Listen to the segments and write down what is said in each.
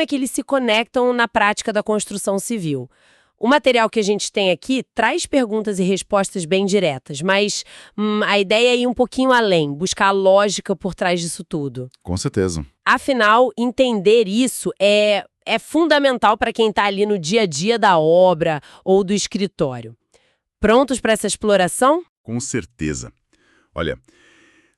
é que eles se conectam na prática da construção civil. O material que a gente tem aqui traz perguntas e respostas bem diretas, mas a ideia é ir um pouquinho além, buscar a lógica por trás disso tudo. Com certeza. Afinal, entender isso é fundamental para quem está ali no dia a dia da obra ou do escritório. Prontos para essa exploração? Com certeza. Olha,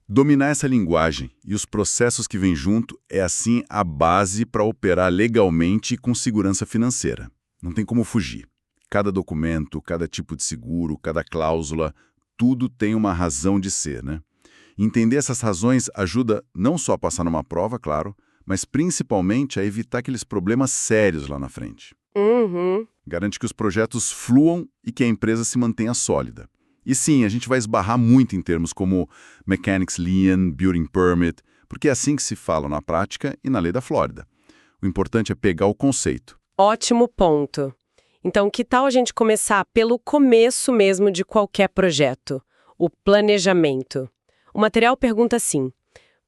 dominar essa linguagem e os processos que vêm junto é, assim, a base para operar legalmente e com segurança financeira. Não tem como fugir. Cada documento, cada tipo de seguro, cada cláusula, tudo tem uma razão de ser, né? Entender essas razões ajuda não só a passar numa prova, claro, mas principalmente a evitar aqueles problemas sérios lá na frente. Garante que os projetos fluam e que a empresa se mantenha sólida. E sim, a gente vai esbarrar muito em termos como Mechanics Lien, Building Permit, porque é assim que se fala na prática e na lei da Flórida. O importante é pegar o conceito. Ótimo ponto. Então, que tal a gente começar pelo começo mesmo de qualquer projeto? O planejamento. O material pergunta assim: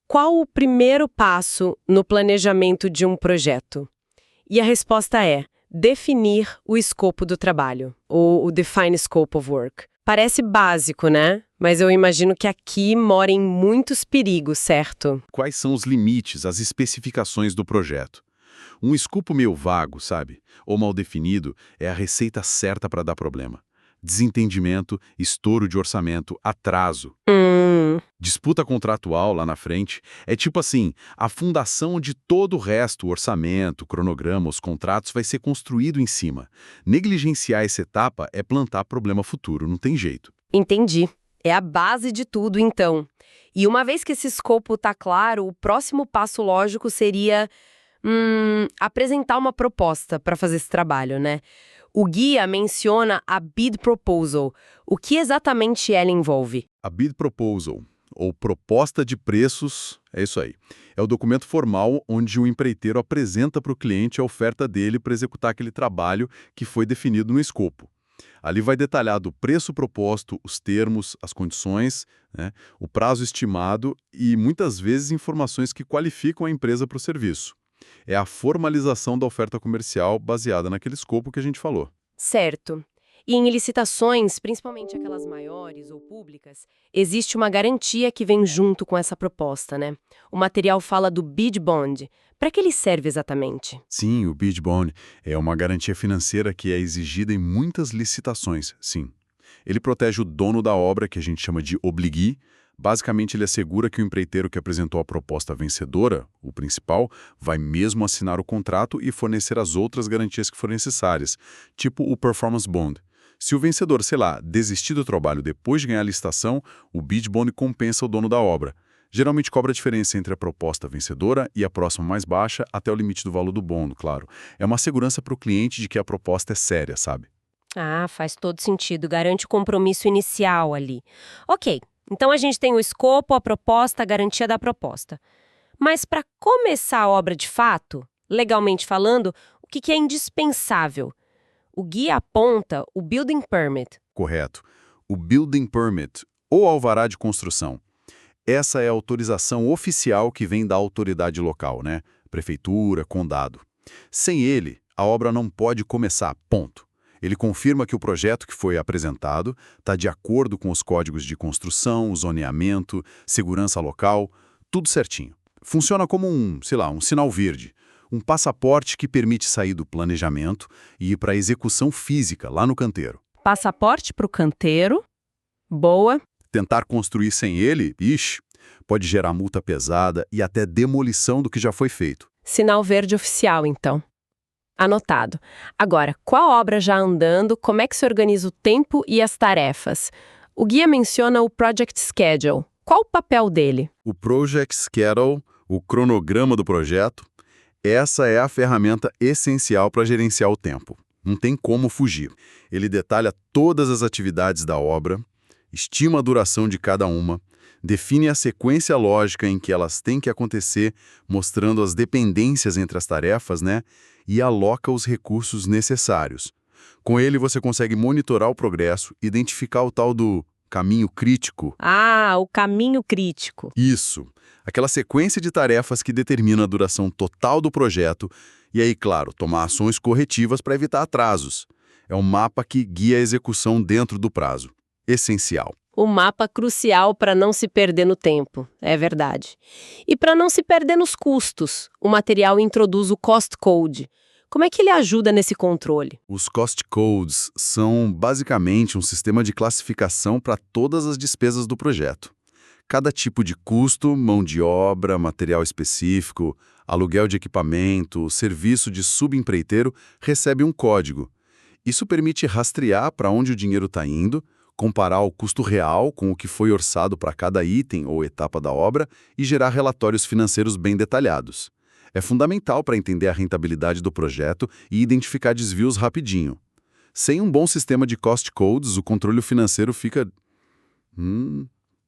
qual o primeiro passo no planejamento de um projeto? E a resposta é definir o escopo do trabalho, ou o Define Scope of Work. Parece básico, né? Mas eu imagino que aqui moram muitos perigos, certo? Quais são os limites, as especificações do projeto? Um escopo meio vago, sabe? Ou mal definido, é a receita certa para dar problema. Desentendimento, estouro de orçamento, atraso. Disputa contratual lá na frente é tipo assim, a fundação de todo o resto, o orçamento, o cronograma, os contratos vai ser construído em cima. Negligenciar essa etapa é plantar problema futuro, não tem jeito. Entendi. É a base de tudo, então. E uma vez que esse escopo está claro, o próximo passo lógico seria apresentar uma proposta para fazer esse trabalho, né? O guia menciona a Bid Proposal. O que exatamente ela envolve? A Bid Proposal, ou Proposta de Preços, é isso aí. É o documento formal onde o empreiteiro apresenta para o cliente a oferta dele para executar aquele trabalho que foi definido no escopo. Ali vai detalhado o preço proposto, os termos, as condições, né, o prazo estimado e, muitas vezes, informações que qualificam a empresa para o serviço. É a formalização da oferta comercial baseada naquele escopo que a gente falou. Certo. E em licitações, principalmente aquelas maiores ou públicas, existe uma garantia que vem junto com essa proposta, né? O material fala do Bid Bond. Para que ele serve exatamente? Sim, o Bid Bond é uma garantia financeira que é exigida em muitas licitações, sim. Ele protege o dono da obra, que a gente chama de obligui. Basicamente, ele assegura que o empreiteiro que apresentou a proposta vencedora, o principal, vai mesmo assinar o contrato e fornecer as outras garantias que forem necessárias, tipo o Performance Bond. Se o vencedor, sei lá, desistir do trabalho depois de ganhar a licitação, o Bid Bond compensa o dono da obra. Geralmente cobra a diferença entre a proposta vencedora e a próxima mais baixa até o limite do valor do bônus, claro. É uma segurança para o cliente de que a proposta é séria, sabe? Ah, faz todo sentido. Garante o compromisso inicial ali. Ok. Então a gente tem o escopo, a proposta, a garantia da proposta. Mas para começar a obra de fato, legalmente falando, o que é indispensável? O guia aponta o Building Permit. Correto. O Building Permit, ou alvará de construção. Essa é a autorização oficial que vem da autoridade local, né? Prefeitura, condado. Sem ele, a obra não pode começar, ponto. Ele confirma que o projeto que foi apresentado está de acordo com os códigos de construção, zoneamento, segurança local, tudo certinho. Funciona como um sinal verde, um passaporte que permite sair do planejamento e ir para a execução física, lá no canteiro. Passaporte para o canteiro. Boa. Tentar construir sem ele, pode gerar multa pesada e até demolição do que já foi feito. Sinal verde oficial, então. Anotado. Agora, com a obra já andando, como é que se organiza o tempo e as tarefas? O guia menciona o Project Schedule. Qual o papel dele? O Project Schedule, o cronograma do projeto, essa é a ferramenta essencial para gerenciar o tempo. Não tem como fugir. Ele detalha todas as atividades da obra, estima a duração de cada uma, define a sequência lógica em que elas têm que acontecer, mostrando as dependências entre as tarefas, né? E aloca os recursos necessários. Com ele, você consegue monitorar o progresso, identificar o tal do caminho crítico. Ah, o caminho crítico. Isso. Aquela sequência de tarefas que determina a duração total do projeto E aí, claro, tomar ações corretivas para evitar atrasos. É um mapa que guia a execução dentro do prazo. Essencial. O mapa crucial para não se perder no tempo, é verdade. E para não se perder nos custos, o material introduz o Cost Code. Como é que ele ajuda nesse controle? Os cost codes são basicamente um sistema de classificação para todas as despesas do projeto. Cada tipo de custo, mão de obra, material específico, aluguel de equipamento, serviço de subempreiteiro, recebe um código. Isso permite rastrear para onde o dinheiro está indo, comparar o custo real com o que foi orçado para cada item ou etapa da obra e gerar relatórios financeiros bem detalhados. É fundamental para entender a rentabilidade do projeto e identificar desvios rapidinho. Sem um bom sistema de cost codes, o controle financeiro fica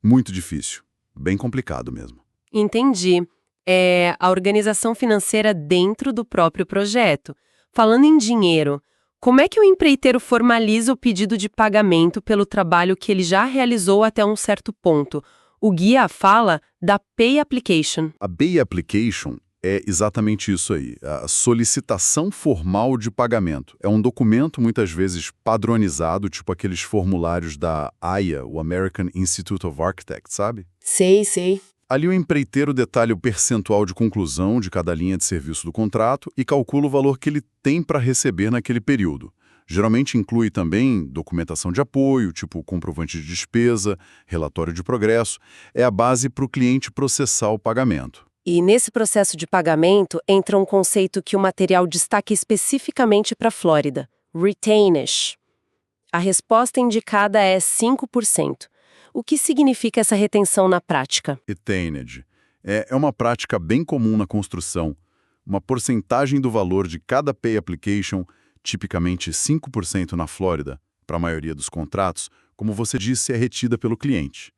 muito difícil, bem complicado mesmo. Entendi. É a organização financeira dentro do próprio projeto. Falando em dinheiro, como é que o empreiteiro formaliza o pedido de pagamento pelo trabalho que ele já realizou até um certo ponto? O guia fala da Pay Application. A Pay Application é exatamente isso aí, a solicitação formal de pagamento. É um documento, muitas vezes, padronizado, tipo aqueles formulários da AIA, o American Institute of Architects, sabe? Sei. Ali o empreiteiro detalha o percentual de conclusão de cada linha de serviço do contrato e calcula o valor que ele tem para receber naquele período. Geralmente inclui também documentação de apoio, tipo comprovante de despesa, relatório de progresso. É a base para o cliente processar o pagamento. E nesse processo de pagamento entra um conceito que o material destaca especificamente para a Flórida: retainage. A resposta indicada é 5%. O que significa essa retenção na prática? Retainage é uma prática bem comum na construção. Uma porcentagem do valor de cada Pay Application, tipicamente 5% na Flórida, para a maioria dos contratos, como você disse, é retida pelo cliente.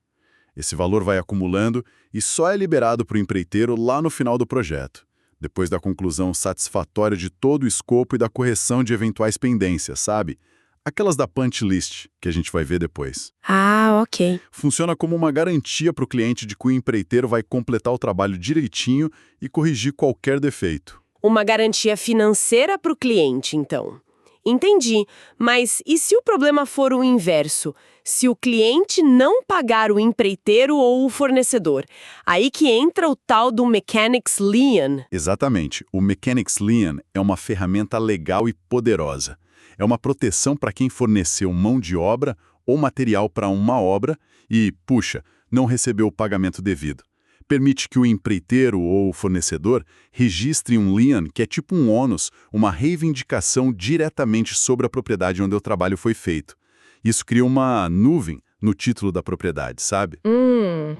Esse valor vai acumulando e só é liberado para o empreiteiro lá no final do projeto, depois da conclusão satisfatória de todo o escopo e da correção de eventuais pendências, sabe? Aquelas da punch list, que a gente vai ver depois. Ah, ok. Funciona como uma garantia para o cliente de que o empreiteiro vai completar o trabalho direitinho e corrigir qualquer defeito. Uma garantia financeira para o cliente, então. Entendi, mas e se o problema for o inverso? Se o cliente não pagar o empreiteiro ou o fornecedor? Aí que entra o tal do Mechanics Lien. Exatamente. O Mechanics Lien é uma ferramenta legal e poderosa. É uma proteção para quem forneceu mão de obra ou material para uma obra e, puxa, não recebeu o pagamento devido. Permite que o empreiteiro ou o fornecedor registre um lien, que é tipo um ônus, uma reivindicação diretamente sobre a propriedade onde o trabalho foi feito. Isso cria uma nuvem no título da propriedade, sabe?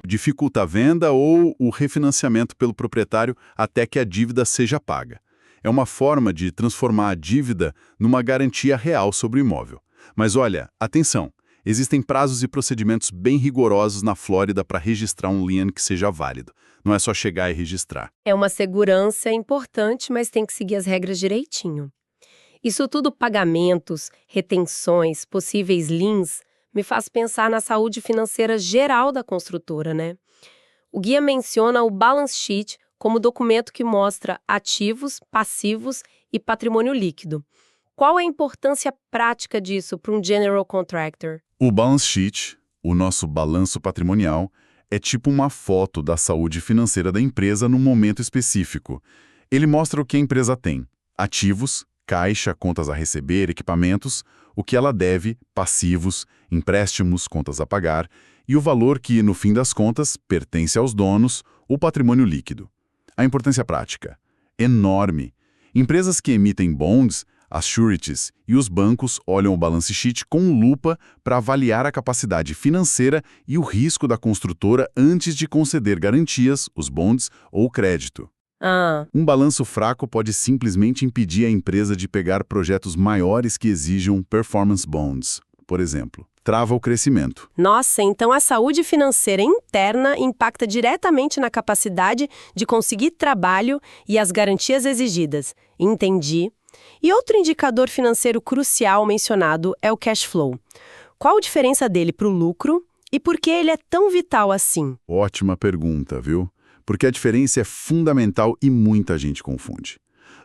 Dificulta a venda ou o refinanciamento pelo proprietário até que a dívida seja paga. É uma forma de transformar a dívida numa garantia real sobre o imóvel. Mas olha, atenção, existem prazos e procedimentos bem rigorosos na Flórida para registrar um lien que seja válido. Não é só chegar e registrar. É uma segurança importante, mas tem que seguir as regras direitinho. Isso tudo, pagamentos, retenções, possíveis liens, me faz pensar na saúde financeira geral da construtora, né? O guia menciona o balance sheet como documento que mostra ativos, passivos e patrimônio líquido. Qual a importância prática disso para um general contractor? O balance sheet, o nosso balanço patrimonial, é tipo uma foto da saúde financeira da empresa num momento específico. Ele mostra o que a empresa tem: ativos, caixa, contas a receber, equipamentos, o que ela deve, passivos, empréstimos, contas a pagar, e o valor que, no fim das contas, pertence aos donos, o patrimônio líquido. A importância prática: enorme. Empresas que emitem bonds, as sureties e os bancos olham o balance sheet com lupa para avaliar a capacidade financeira e o risco da construtora antes de conceder garantias, os bonds ou crédito. Um balanço fraco pode simplesmente impedir a empresa de pegar projetos maiores que exijam performance bonds, por exemplo. Trava o crescimento. Nossa, então a saúde financeira interna impacta diretamente na capacidade de conseguir trabalho e as garantias exigidas. Entendi. E outro indicador financeiro crucial mencionado é o cash flow. Qual a diferença dele para o lucro e por que ele é tão vital assim? Ótima pergunta, viu? Porque a diferença é fundamental e muita gente confunde.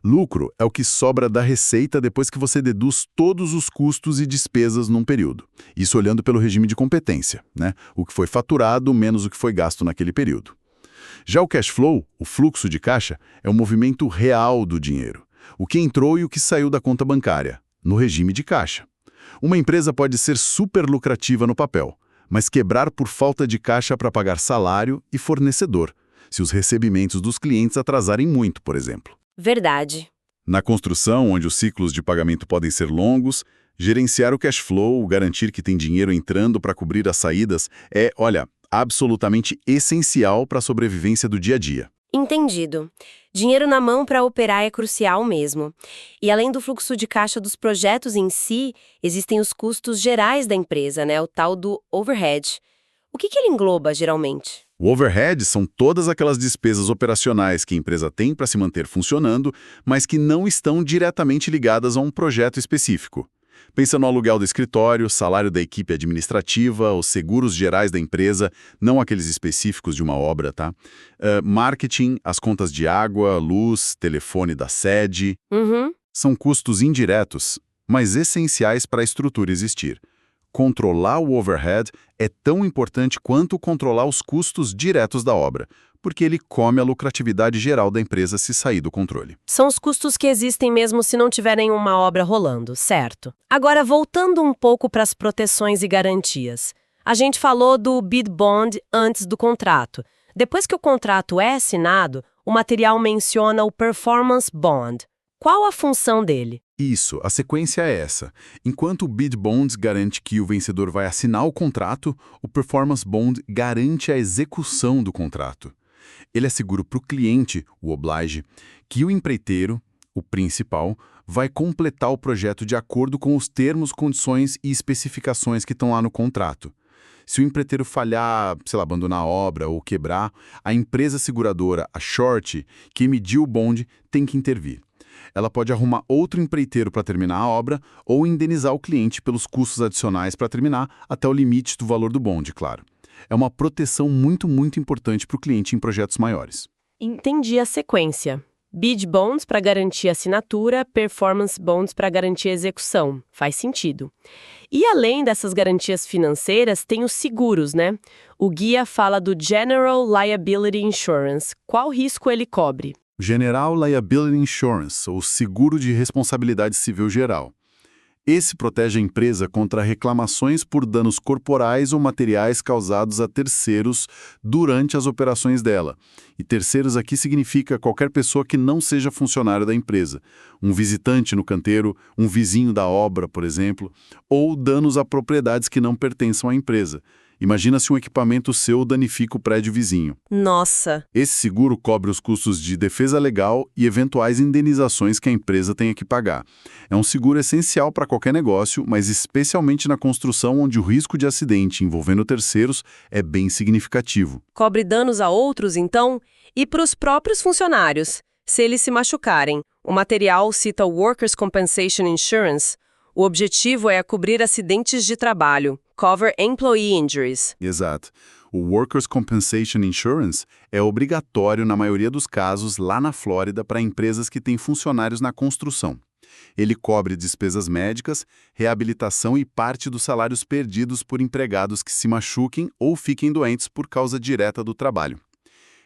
Lucro é o que sobra da receita depois que você deduz todos os custos e despesas num período. Isso olhando pelo regime de competência, né? O que foi faturado menos o que foi gasto naquele período. Já o cash flow, o fluxo de caixa, é o movimento real do dinheiro. O que entrou e o que saiu da conta bancária, no regime de caixa. Uma empresa pode ser super lucrativa no papel, mas quebrar por falta de caixa para pagar salário e fornecedor, se os recebimentos dos clientes atrasarem muito, por exemplo. Verdade. Na construção, onde os ciclos de pagamento podem ser longos, gerenciar o cash flow, garantir que tem dinheiro entrando para cobrir as saídas é, absolutamente essencial para a sobrevivência do dia a dia. Entendido. Dinheiro na mão para operar é crucial mesmo. E além do fluxo de caixa dos projetos em si, existem os custos gerais da empresa, né? O tal do overhead. O que ele engloba, geralmente? O overhead são todas aquelas despesas operacionais que a empresa tem para se manter funcionando, mas que não estão diretamente ligadas a um projeto específico. Pensa no aluguel do escritório, salário da equipe administrativa, os seguros gerais da empresa, não aqueles específicos de uma obra, tá? Marketing, as contas de água, luz, telefone da sede. São custos indiretos, mas essenciais para a estrutura existir. Controlar o overhead é tão importante quanto controlar os custos diretos da obra, porque ele come a lucratividade geral da empresa se sair do controle. São os custos que existem mesmo se não tiverem uma obra rolando, certo? Agora, voltando um pouco para as proteções e garantias. A gente falou do bid bond antes do contrato. Depois que o contrato é assinado, o material menciona o performance bond. Qual a função dele? Isso, a sequência é essa. Enquanto o bid bond garante que o vencedor vai assinar o contrato, o performance bond garante a execução do contrato. Ele assegura para o cliente, o oblige, que o empreiteiro, o principal, vai completar o projeto de acordo com os termos, condições e especificações que estão lá no contrato. Se o empreiteiro falhar, abandonar a obra ou quebrar, a empresa seguradora, a short, que emitiu o bond, tem que intervir. Ela pode arrumar outro empreiteiro para terminar a obra ou indenizar o cliente pelos custos adicionais para terminar até o limite do valor do bond, claro. É uma proteção muito, muito importante para o cliente em projetos maiores. Entendi a sequência. Bid bonds para garantir a assinatura, performance bonds para garantir a execução. Faz sentido. E além dessas garantias financeiras, tem os seguros, né? O guia fala do General Liability Insurance. Qual risco ele cobre? General Liability Insurance, ou Seguro de Responsabilidade Civil Geral. Esse protege a empresa contra reclamações por danos corporais ou materiais causados a terceiros durante as operações dela. E terceiros aqui significa qualquer pessoa que não seja funcionário da empresa. Um visitante no canteiro, um vizinho da obra, por exemplo, ou danos a propriedades que não pertençam à empresa. Imagina se um equipamento seu danifica o prédio vizinho. Nossa! Esse seguro cobre os custos de defesa legal e eventuais indenizações que a empresa tenha que pagar. É um seguro essencial para qualquer negócio, mas especialmente na construção onde o risco de acidente envolvendo terceiros é bem significativo. Cobre danos a outros, então? E para os próprios funcionários, se eles se machucarem? O material cita o Workers' Compensation Insurance. O objetivo é cobrir acidentes de trabalho. Cover Employee Injuries. Exato. O Workers' Compensation Insurance é obrigatório na maioria dos casos lá na Flórida para empresas que têm funcionários na construção. Ele cobre despesas médicas, reabilitação e parte dos salários perdidos por empregados que se machuquem ou fiquem doentes por causa direta do trabalho.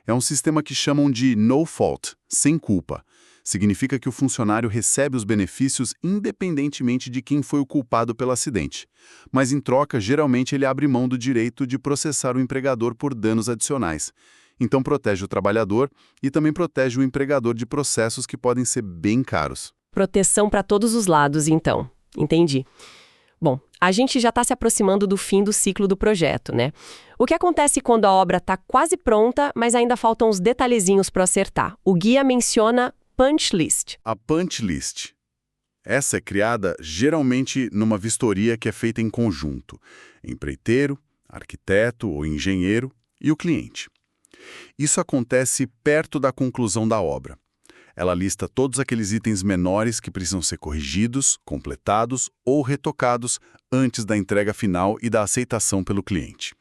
É um sistema que chamam de no fault, sem culpa. Significa que o funcionário recebe os benefícios independentemente de quem foi o culpado pelo acidente. Mas, em troca, geralmente ele abre mão do direito de processar o empregador por danos adicionais. Então, protege o trabalhador e também protege o empregador de processos que podem ser bem caros. Proteção para todos os lados, então. Entendi. Bom, a gente já está se aproximando do fim do ciclo do projeto, né? O que acontece quando a obra está quase pronta, mas ainda faltam os detalhezinhos para acertar? O guia menciona punch list. A punch list. Essa é criada geralmente numa vistoria que é feita em conjunto. Empreiteiro, arquiteto ou engenheiro e o cliente. Isso acontece perto da conclusão da obra. Ela lista todos aqueles itens menores que precisam ser corrigidos, completados ou retocados antes da entrega final e da aceitação pelo cliente.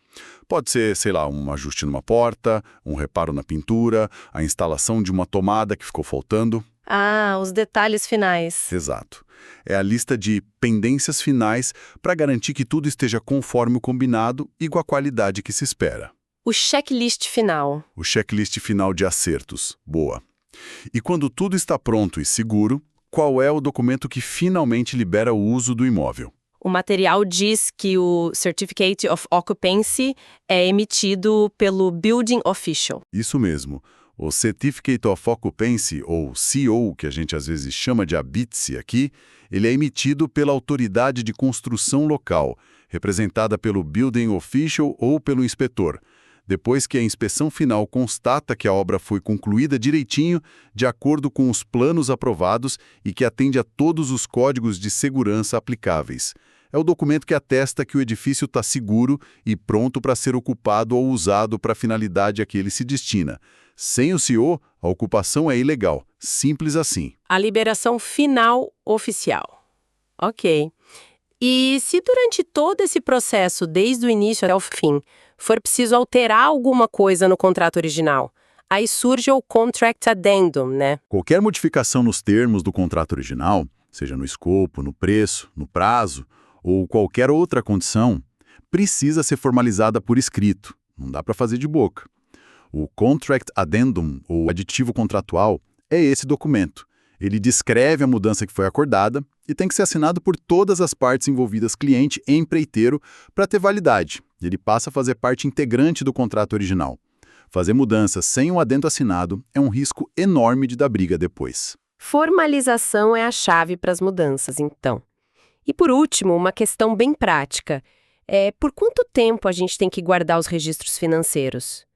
Pode ser, sei lá, um ajuste numa porta, um reparo na pintura, a instalação de uma tomada que ficou faltando. Ah, os detalhes finais. Exato. É a lista de pendências finais para garantir que tudo esteja conforme o combinado e com a qualidade que se espera. O checklist final. O checklist final de acertos. Boa. E quando tudo está pronto e seguro, qual é o documento que finalmente libera o uso do imóvel? O material diz que o Certificate of Occupancy é emitido pelo Building Official. Isso mesmo. O Certificate of Occupancy, ou CO, que a gente às vezes chama de ABITSE aqui, ele é emitido pela autoridade de construção local, representada pelo Building Official ou pelo inspetor, depois que a inspeção final constata que a obra foi concluída direitinho, de acordo com os planos aprovados e que atende a todos os códigos de segurança aplicáveis. É o documento que atesta que o edifício está seguro e pronto para ser ocupado ou usado para a finalidade a que ele se destina. Sem o CO, a ocupação é ilegal. Simples assim. A liberação final oficial. Ok. E se durante todo esse processo, desde o início até o fim, for preciso alterar alguma coisa no contrato original, aí surge o Contract Addendum, né? Qualquer modificação nos termos do contrato original, seja no escopo, no preço, no prazo, ou qualquer outra condição, precisa ser formalizada por escrito. Não dá para fazer de boca. O Contract Addendum, ou aditivo contratual, é esse documento. Ele descreve a mudança que foi acordada e tem que ser assinado por todas as partes envolvidas, cliente e empreiteiro, para ter validade. Ele passa a fazer parte integrante do contrato original. Fazer mudanças sem um adendo assinado é um risco enorme de dar briga depois. Formalização é a chave para as mudanças, então. E por último, uma questão bem prática. Por quanto tempo a gente tem que guardar os registros financeiros?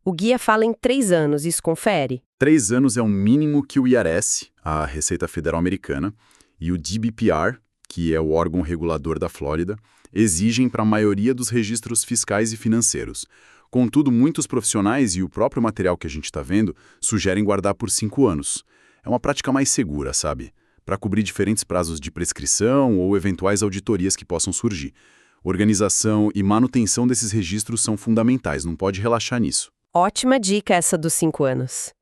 O guia fala em 3 anos, isso confere? 3 anos é o mínimo que o IRS, a Receita Federal Americana, e o DBPR, que é o órgão regulador da Flórida, exigem para a maioria dos registros fiscais e financeiros. Contudo, muitos profissionais e o próprio material que a gente está vendo sugerem guardar por 5 anos. É uma prática mais segura, sabe? Para cobrir diferentes prazos de prescrição ou eventuais auditorias que possam surgir. Organização e manutenção desses registros são fundamentais, não pode relaxar nisso. Ótima dica essa dos 5 anos.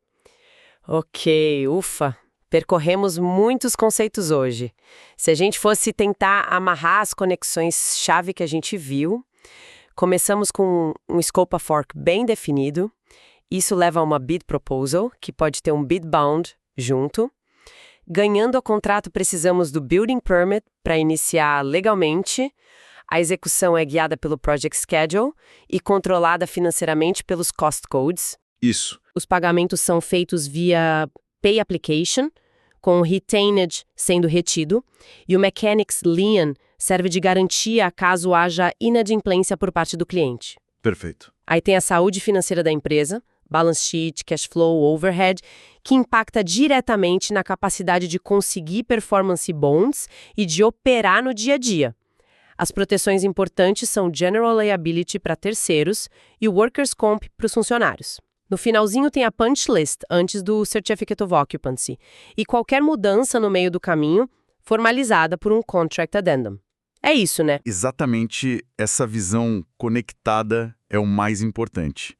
Ok, ufa. Percorremos muitos conceitos hoje. Se a gente fosse tentar amarrar as conexões-chave que a gente viu, começamos com um scope of work bem definido. Isso leva a uma bid proposal, que pode ter um bid bound junto. Ganhando o contrato, precisamos do building permit para iniciar legalmente. A execução é guiada pelo project schedule e controlada financeiramente pelos cost codes. Isso. Os pagamentos são feitos via Pay Application, com o retainage sendo retido, e o Mechanics Lien serve de garantia caso haja inadimplência por parte do cliente. Perfeito. Aí tem a saúde financeira da empresa, balance sheet, cash flow, overhead, que impacta diretamente na capacidade de conseguir performance bonds e de operar no dia a dia. As proteções importantes são General Liability para terceiros e Workers' Comp para os funcionários. No finalzinho tem a punch list, antes do Certificate of Occupancy, e qualquer mudança no meio do caminho, formalizada por um Contract Addendum. É isso, né? Exatamente essa visão conectada é o mais importante.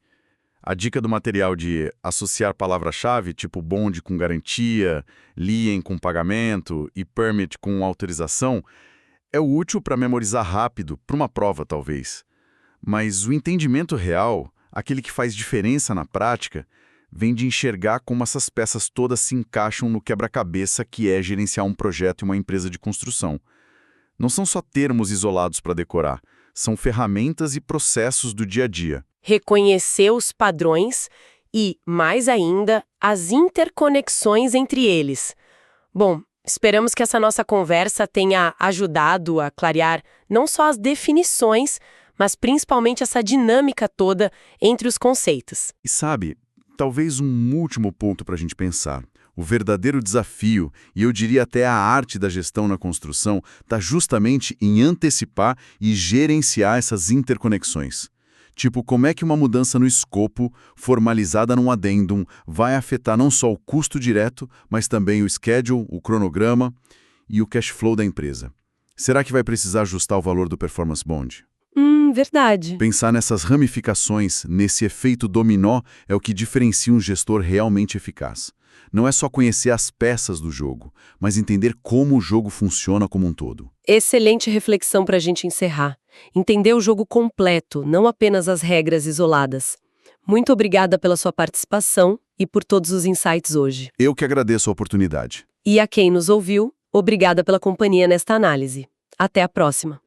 A dica do material de associar palavra-chave, tipo bond com garantia, lien com pagamento e permit com autorização, é útil para memorizar rápido, para uma prova talvez. Mas o entendimento real, aquele que faz diferença na prática, vem de enxergar como essas peças todas se encaixam no quebra-cabeça que é gerenciar um projeto em uma empresa de construção. Não são só termos isolados para decorar, são ferramentas e processos do dia a dia. Reconhecer os padrões e, mais ainda, as interconexões entre eles. Bom, esperamos que essa nossa conversa tenha ajudado a clarear não só as definições, mas principalmente essa dinâmica toda entre os conceitos. E sabe, talvez um último ponto para a gente pensar. O verdadeiro desafio, e eu diria até a arte da gestão na construção, está justamente em antecipar e gerenciar essas interconexões. Tipo, como é que uma mudança no escopo, formalizada num addendum, vai afetar não só o custo direto, mas também o schedule, o cronograma e o cash flow da empresa. Será que vai precisar ajustar o valor do performance bond? Verdade. Pensar nessas ramificações, nesse efeito dominó, é o que diferencia um gestor realmente eficaz. Não é só conhecer as peças do jogo, mas entender como o jogo funciona como um todo. Excelente reflexão para a gente encerrar. Entender o jogo completo, não apenas as regras isoladas. Muito obrigada pela sua participação e por todos os insights hoje. Eu que agradeço a oportunidade. E a quem nos ouviu, obrigada pela companhia nesta análise. Até a próxima.